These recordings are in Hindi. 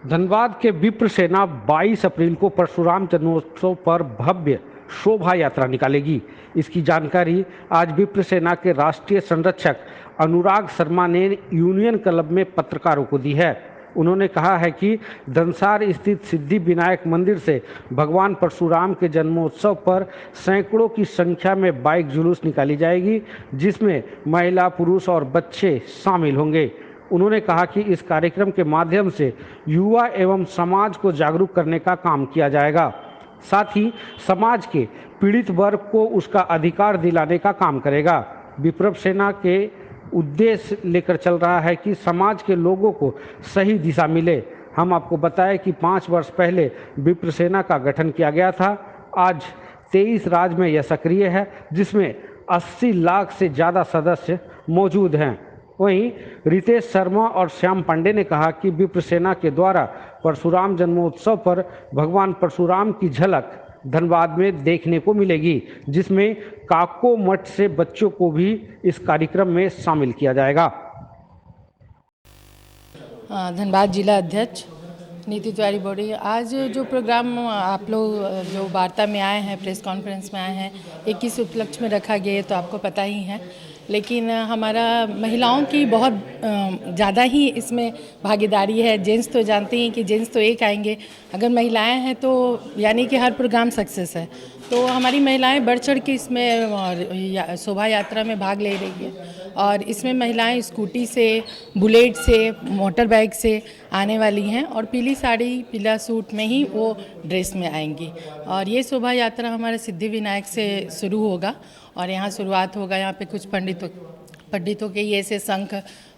धनबाद के विप्र सेना 22 अप्रैल को परशुराम जन्मोत्सव पर भव्य शोभा यात्रा निकालेगी। इसकी जानकारी आज विप्र सेना के राष्ट्रीय संरक्षक अनुराग शर्मा ने यूनियन क्लब में पत्रकारों को दी है। उन्होंने कहा है कि धनसार स्थित सिद्धि विनायक मंदिर से भगवान परशुराम के जन्मोत्सव पर सैकड़ों की संख्या में बाइक जुलूस निकाली जाएगी, जिसमें महिला, पुरुष और बच्चे शामिल होंगे। उन्होंने कहा कि इस कार्यक्रम के माध्यम से युवा एवं समाज को जागरूक करने का काम किया जाएगा। साथ ही समाज के पीड़ित वर्ग को उसका अधिकार दिलाने का काम करेगा। विप्र सेना के उद्देश्य लेकर चल रहा है कि समाज के लोगों को सही दिशा मिले। हम आपको बताएं कि 5 वर्ष पहले विप्र सेना का गठन किया गया था। आज 23 राज्य में यह सक्रिय है, जिसमें 80 लाख से ज़्यादा सदस्य मौजूद हैं। वहीं रितेश शर्मा और श्याम पांडे ने कहा कि विप्र सेना के द्वारा परशुराम जन्मोत्सव पर भगवान परशुराम की झलक धनबाद में देखने को मिलेगी, जिसमें काको मठ से बच्चों को भी इस कार्यक्रम में शामिल किया जाएगा। धनबाद जिला अध्यक्ष नीति तिवारी बोली। आज जो प्रोग्राम आप लोग जो वार्ता में आए हैं, प्रेस कॉन्फ्रेंस में आए हैं, 21 उपलक्ष्य में रखा गया है, तो आपको पता ही है। लेकिन हमारा महिलाओं की बहुत ज़्यादा ही इसमें भागीदारी है। जेंट्स तो जानते हैं कि जेंट्स तो एक आएंगे, अगर महिलाएं हैं तो यानी कि हर प्रोग्राम सक्सेस है। तो हमारी महिलाएं बढ़ चढ़ के इसमें शोभा यात्रा में भाग ले रही है। और इसमें महिलाएं स्कूटी से, बुलेट से, मोटर बाइक से आने वाली हैं और पीली साड़ी, पीला सूट में ही वो ड्रेस में आएंगी। और ये शोभा यात्रा हमारे सिद्धि विनायक से शुरू होगा और यहाँ शुरुआत होगा। यहाँ पे कुछ पंडितों के ये से शंख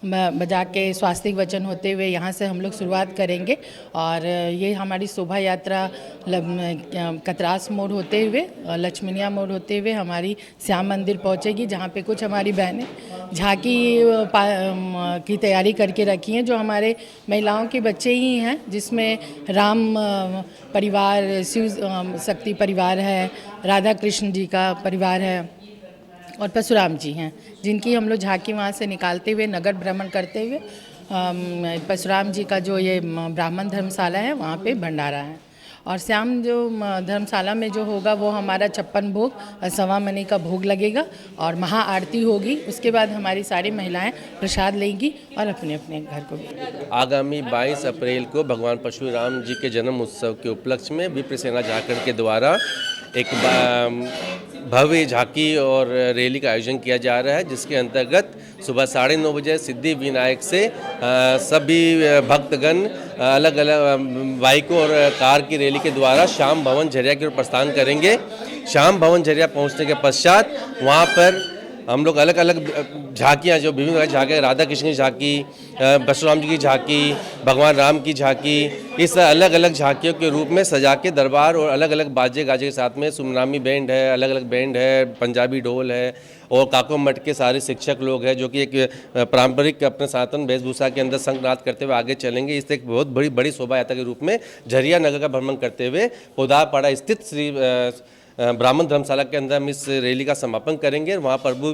बजा के स्वास्तिक वचन होते हुए यहाँ से हम लोग शुरुआत करेंगे। और ये हमारी शोभा यात्रा कतरास मोड़ होते हुए, लक्ष्मीनिया मोड़ होते हुए हमारी श्याम मंदिर पहुँचेगी, जहाँ पे कुछ हमारी बहनें झांकी की तैयारी करके रखी हैं, जो हमारे महिलाओं के बच्चे ही हैं, जिसमें राम परिवार, शिव शक्ति परिवार है, राधा कृष्ण जी का परिवार है और परशुराम जी हैं, जिनकी हम लोग झांकी वहाँ से निकालते हुए नगर भ्रमण करते हुए परशुराम जी का जो ये ब्राह्मण धर्मशाला है वहाँ पे भंडारा है। और श्याम जो धर्मशाला में जो होगा वो हमारा 56 भोग, 1.25 मनी का भोग लगेगा और महाआरती होगी। उसके बाद हमारी सारी महिलाएं प्रसाद लेंगी और अपने अपने घर को भी। आगामी 22 अप्रैल को भगवान परशुराम जी के जन्म उत्सव के उपलक्ष्य में विप्र सेना झारखंड के द्वारा एक भव्य झांकी और रैली का आयोजन किया जा रहा है, जिसके अंतर्गत सुबह 9:30 बजे सिद्धि विनायक से सभी भक्तगण अलग अलग बाइकों और कार की रैली के द्वारा श्याम भवन झरिया की ओर प्रस्थान करेंगे। श्याम भवन झरिया पहुंचने के पश्चात वहां पर हम लोग अलग अलग झांकियाँ, जो विभिन्न झांकियाँ, राधा कृष्ण की झांकी, परशुराम जी की झांकी, भगवान राम की झांकी, इस अलग अलग झांकियों के रूप में सजा के दरबार और अलग अलग बाजे गाजे के साथ में सुमनामी बैंड है, अलग अलग बैंड है, पंजाबी ढोल है और काको मठ के सारे शिक्षक लोग हैं, जो कि एक पारंपरिक अपने सनातन वेशभूषा के अंदर संगनाद करते हुए आगे चलेंगे। इससे एक बहुत बड़ी शोभा यात्रा के रूप में झरिया नगर का भ्रमण करते हुए पोदारपाड़ा स्थित श्री ब्राह्मण धर्मशाला के अंदर हम इस रैली का समापन करेंगे। वहाँ प्रभु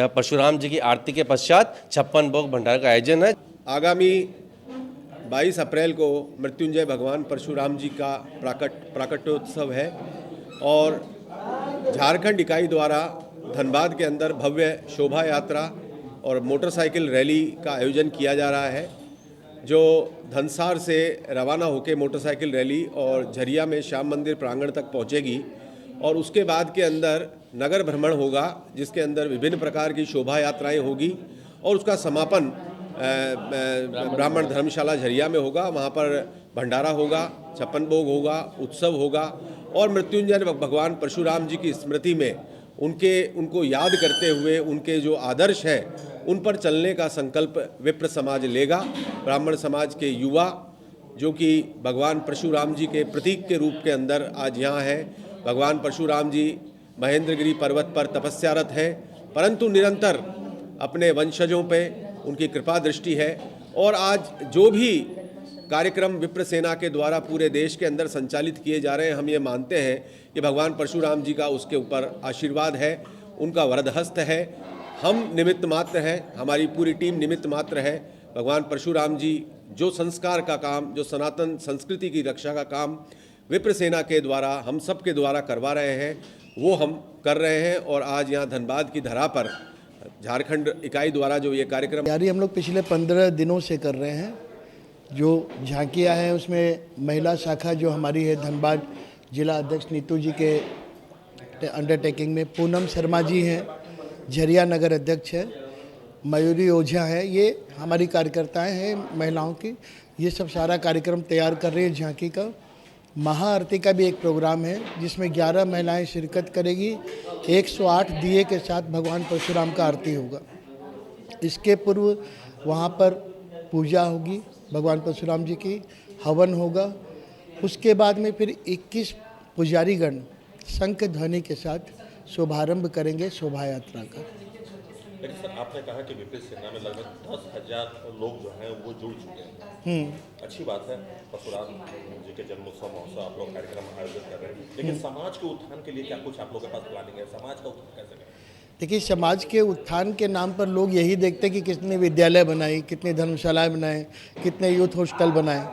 परशुराम जी की आरती के पश्चात 56 भोग भंडारे का आयोजन है। आगामी 22 अप्रैल को मृत्युंजय भगवान परशुराम जी का प्राकट्योत्सव है और झारखंड इकाई द्वारा धनबाद के अंदर भव्य शोभा यात्रा और मोटरसाइकिल रैली का आयोजन किया जा रहा है, जो धनसार से रवाना होकर मोटरसाइकिल रैली और झरिया में श्याम मंदिर प्रांगण तक पहुंचेगी और उसके बाद के अंदर नगर भ्रमण होगा, जिसके अंदर विभिन्न प्रकार की शोभा यात्राएं होगी और उसका समापन ब्राह्मण धर्मशाला झरिया में होगा। वहाँ पर भंडारा होगा, 56 भोग होगा, उत्सव होगा और मृत्युंजय भगवान परशुराम जी की स्मृति में उनको याद करते हुए उनके जो आदर्श हैं उन पर चलने का संकल्प विप्र समाज लेगा। ब्राह्मण समाज के युवा, जो कि भगवान परशुराम जी के प्रतीक के रूप के अंदर आज यहाँ है। भगवान परशुराम जी महेंद्रगिरी पर्वत पर तपस्यारत हैं, परंतु निरंतर अपने वंशजों पे उनकी कृपा दृष्टि है। और आज जो भी कार्यक्रम विप्र सेना के द्वारा पूरे देश के अंदर संचालित किए जा रहे हैं, हम ये मानते हैं कि भगवान परशुराम जी का उसके ऊपर आशीर्वाद है, उनका वरदहस्त है। हम निमित्त मात्र हैं, हमारी पूरी टीम निमित्त मात्र है। भगवान परशुराम जी जो संस्कार का काम, जो सनातन संस्कृति की रक्षा का काम विप्र सेना के द्वारा, हम सब के द्वारा करवा रहे हैं, वो हम कर रहे हैं। और आज यहाँ धनबाद की धरा पर झारखंड इकाई द्वारा जो ये कार्यक्रम तैयारी हम लोग पिछले 15 दिनों से कर रहे हैं। जो झांकियाँ हैं उसमें महिला शाखा जो हमारी है, धनबाद जिला अध्यक्ष नीतू जी के अंडरटेकिंग में पूनम शर्मा जी हैं, झरिया नगर अध्यक्ष है, मयूरी ओझा है, ये हमारी कार्यकर्ताएं हैं महिलाओं की। ये सब सारा कार्यक्रम तैयार कर रही है झांकी का। महाआरती का भी एक प्रोग्राम है जिसमें 11 महिलाएं शिरकत करेगी। 108 दिए के साथ भगवान परशुराम का आरती होगा। इसके पूर्व वहाँ पर पूजा होगी भगवान परशुराम जी की, हवन होगा। उसके बाद में फिर 21 पुजारीगण शंख ध्वनि के साथ शुभारंभ करेंगे शोभा यात्रा का। लेकिन सर, आपने कहा कि विप्र सेना में लगभग 10,000 लोग जो हैं वो जुड़ चुके हैं। अच्छी बात है, परशुराम जी के जन्मोत्सव महोत्सव आप लोग कार्यक्रम आयोजित कर रहे हैं, लेकिन समाज के उत्थान के लिए क्या कुछ आप लोगों के पास प्लानिंग है? समाज का उत्थान कैसे करें? देखिए, समाज के उत्थान के नाम पर लोग यही देखते हैं कि कितने विद्यालय बनाए, कितने धर्मशालाएं बनाए, कितने यूथ हॉस्टल बनाए।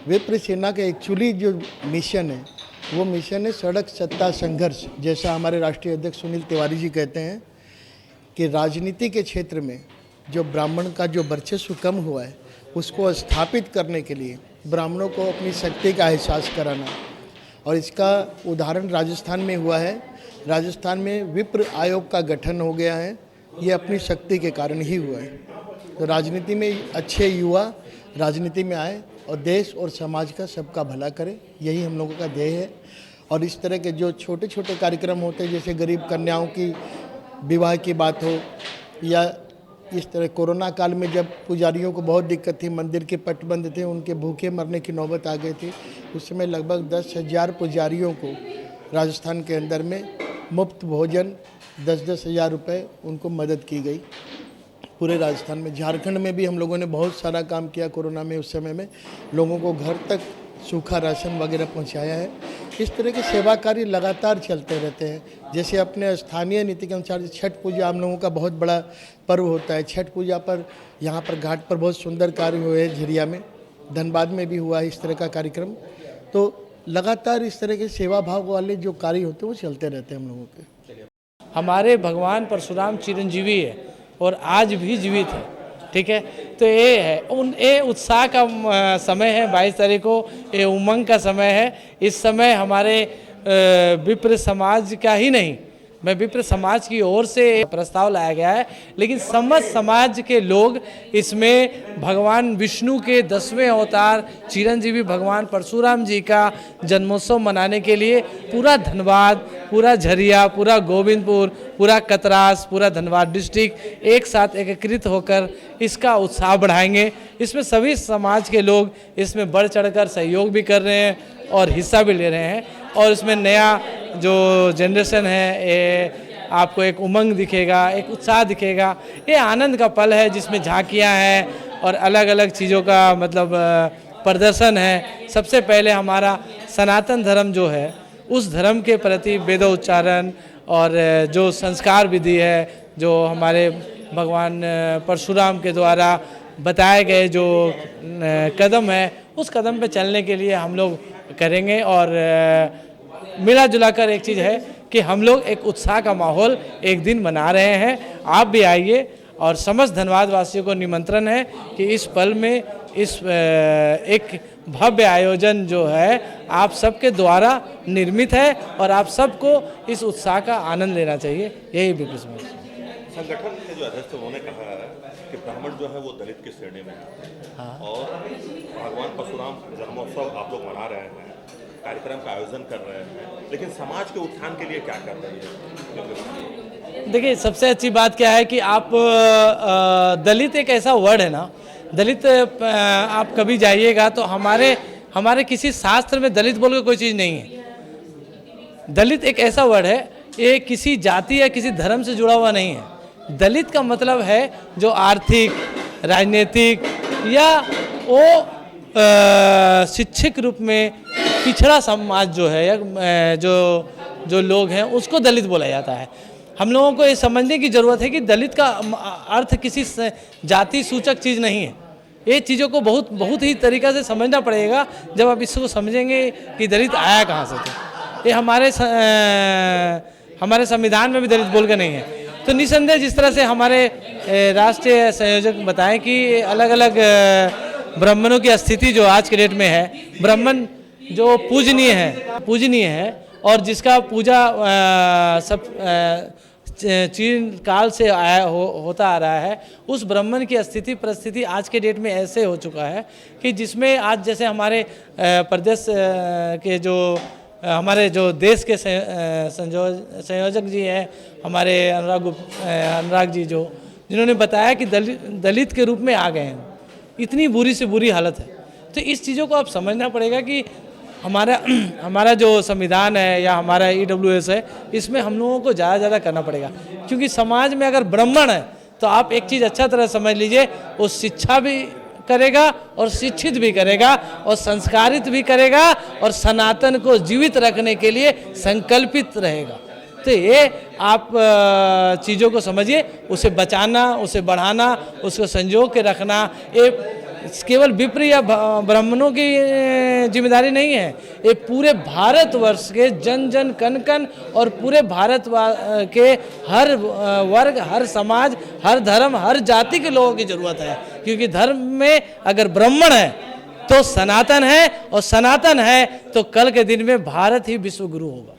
विप्र सेना का एक्चुअली जो मिशन है वो मिशन है सड़क सत्ता संघर्ष। जैसा हमारे राष्ट्रीय अध्यक्ष सुनील तिवारी जी कहते हैं कि राजनीति के क्षेत्र में जो ब्राह्मण का जो वर्चस्व कम हुआ है उसको स्थापित करने के लिए ब्राह्मणों को अपनी शक्ति का एहसास कराना। और इसका उदाहरण राजस्थान में हुआ है। राजस्थान में विप्र आयोग का गठन हो गया है, ये अपनी शक्ति के कारण ही हुआ है। तो राजनीति में अच्छे युवा राजनीति में आए और देश और समाज का सबका भला करें, यही हम लोगों का ध्येय है। और इस तरह के जो छोटे छोटे कार्यक्रम होते हैं, जैसे गरीब कन्याओं की विवाह की बात हो, या इस तरह कोरोना काल में जब पुजारियों को बहुत दिक्कत थी, मंदिर के पट बंद थे, उनके भूखे मरने की नौबत आ गई थी, उस समय लगभग 10,000 पुजारियों को राजस्थान के अंदर में मुफ्त भोजन 10-10 हज़ार रुपये उनको मदद की गई पूरे राजस्थान में। झारखंड में भी हम लोगों ने बहुत सारा काम किया कोरोना में। उस समय में लोगों को घर तक सूखा राशन वगैरह पहुंचाया है। इस तरह के सेवा कार्य लगातार चलते रहते हैं। जैसे अपने स्थानीय नीति के अनुसार छठ पूजा हम लोगों का बहुत बड़ा पर्व होता है। छठ पूजा पर यहाँ पर घाट पर बहुत सुंदर कार्य हुए, झरिया में, धनबाद में भी हुआ है इस तरह का कार्यक्रम। तो लगातार इस तरह के सेवा भाव वाले जो कार्य होते हैं वो चलते रहते हैं हम लोगों के। हमारे भगवान परशुराम चिरंजीवी है और आज भी जीवित है, ठीक है। तो ये है ये उत्साह का समय है। 22 तारीख को ये उमंग का समय है। इस समय हमारे विप्र समाज का ही नहीं, मैं विप्र समाज की ओर से प्रस्ताव लाया गया है, लेकिन समस्त समाज के लोग इसमें भगवान विष्णु के 10वें अवतार चिरंजीवी भगवान परशुराम जी का जन्मोत्सव मनाने के लिए पूरा धनबाद, पूरा झरिया, पूरा गोविंदपुर, पूरा कतरास, पूरा धनबाद डिस्ट्रिक्ट एक साथ एकत्रित होकर इसका उत्साह बढ़ाएंगे। इसमें सभी समाज के लोग इसमें बढ़ चढ़कर सहयोग भी कर रहे हैं और हिस्सा भी ले रहे हैं। और इसमें नया जो जनरेशन है, ये आपको एक उमंग दिखेगा, एक उत्साह दिखेगा। ये आनंद का पल है जिसमें झांकियाँ हैं और अलग अलग चीज़ों का मतलब प्रदर्शन है। सबसे पहले हमारा सनातन धर्म जो है, उस धर्म के प्रति वेदोच्चारण और जो संस्कार विधि है, जो हमारे भगवान परशुराम के द्वारा बताए गए जो कदम है, उस कदम पे चलने के लिए हम लोग करेंगे। और मिला जुला कर एक चीज़ है कि हम लोग एक उत्साह का माहौल एक दिन मना रहे हैं। आप भी आइए और समस्त धनबाद वासियों को निमंत्रण है कि इस पल में इस एक भव्य आयोजन जो है आप सबके द्वारा निर्मित है और आप सबको इस उत्साह का आनंद लेना चाहिए। यही विप्र समाज संगठन के जो अध्यक्ष उन्होंने कहा है कि ब्राह्मण जो है वो दलित की श्रेणी में है और भगवान परशुराम जन्मोत्सव आप लोग मना रहे हैं, कार्यक्रम का आयोजन कर रहे हैं, लेकिन समाज के उत्थान के लिए क्या कर रही है? देखिए, सबसे अच्छी बात क्या है कि आप दलित एक ऐसा वर्ड है ना, दलित आप कभी जाइएगा तो हमारे किसी शास्त्र में दलित बोल के कोई चीज़ नहीं है। दलित एक ऐसा वर्ड है, ये किसी जाति या किसी धर्म से जुड़ा हुआ नहीं है। दलित का मतलब है जो आर्थिक, राजनीतिक या वो शिक्षित रूप में पिछड़ा समाज जो है या जो लोग हैं उसको दलित बोला जाता है। हम लोगों को ये समझने की ज़रूरत है कि दलित का अर्थ किसी जाति सूचक चीज़ नहीं है। ये चीज़ों को बहुत ही तरीक़ा से समझना पड़ेगा। जब आप इसको समझेंगे कि दलित आया कहाँ से थे, ये हमारे संविधान में भी दलित बोल के नहीं है। तो निसंदेह जिस तरह से हमारे राष्ट्रीय संयोजक बताएं कि अलग अलग ब्राह्मणों की स्थिति जो आज के डेट में है, ब्राह्मण जो पूजनीय है और जिसका पूजा सब चीन काल से होता आ रहा है, उस ब्राह्मण की स्थिति परिस्थिति आज के डेट में ऐसे हो चुका है कि जिसमें आज जैसे हमारे प्रदेश के जो हमारे जो देश के संयोजक जी हैं, हमारे अनुराग जी जिन्होंने बताया कि दलित के रूप में आ गए हैं, इतनी बुरी से बुरी हालत है। तो इस चीज़ों को आप समझना पड़ेगा कि हमारा जो संविधान है या हमारा EWS है, इसमें हम लोगों को ज़्यादा करना पड़ेगा। क्योंकि समाज में अगर ब्राह्मण है तो आप एक चीज़ अच्छा तरह समझ लीजिए, वो शिक्षा भी करेगा और शिक्षित भी करेगा और संस्कारित भी करेगा और सनातन को जीवित रखने के लिए संकल्पित रहेगा। तो ये आप चीज़ों को समझिए, उसे बचाना, उसे बढ़ाना, उसको संजो के रखना, ये केवल विप्र या ब्राह्मणों की जिम्मेदारी नहीं है, ये पूरे भारतवर्ष के जन जन कण कण और पूरे भारत के हर वर्ग, हर समाज, हर धर्म, हर जाति के लोगों की ज़रूरत है। क्योंकि धर्म में अगर ब्राह्मण है तो सनातन है, और सनातन है तो कल के दिन में भारत ही विश्व गुरु होगा।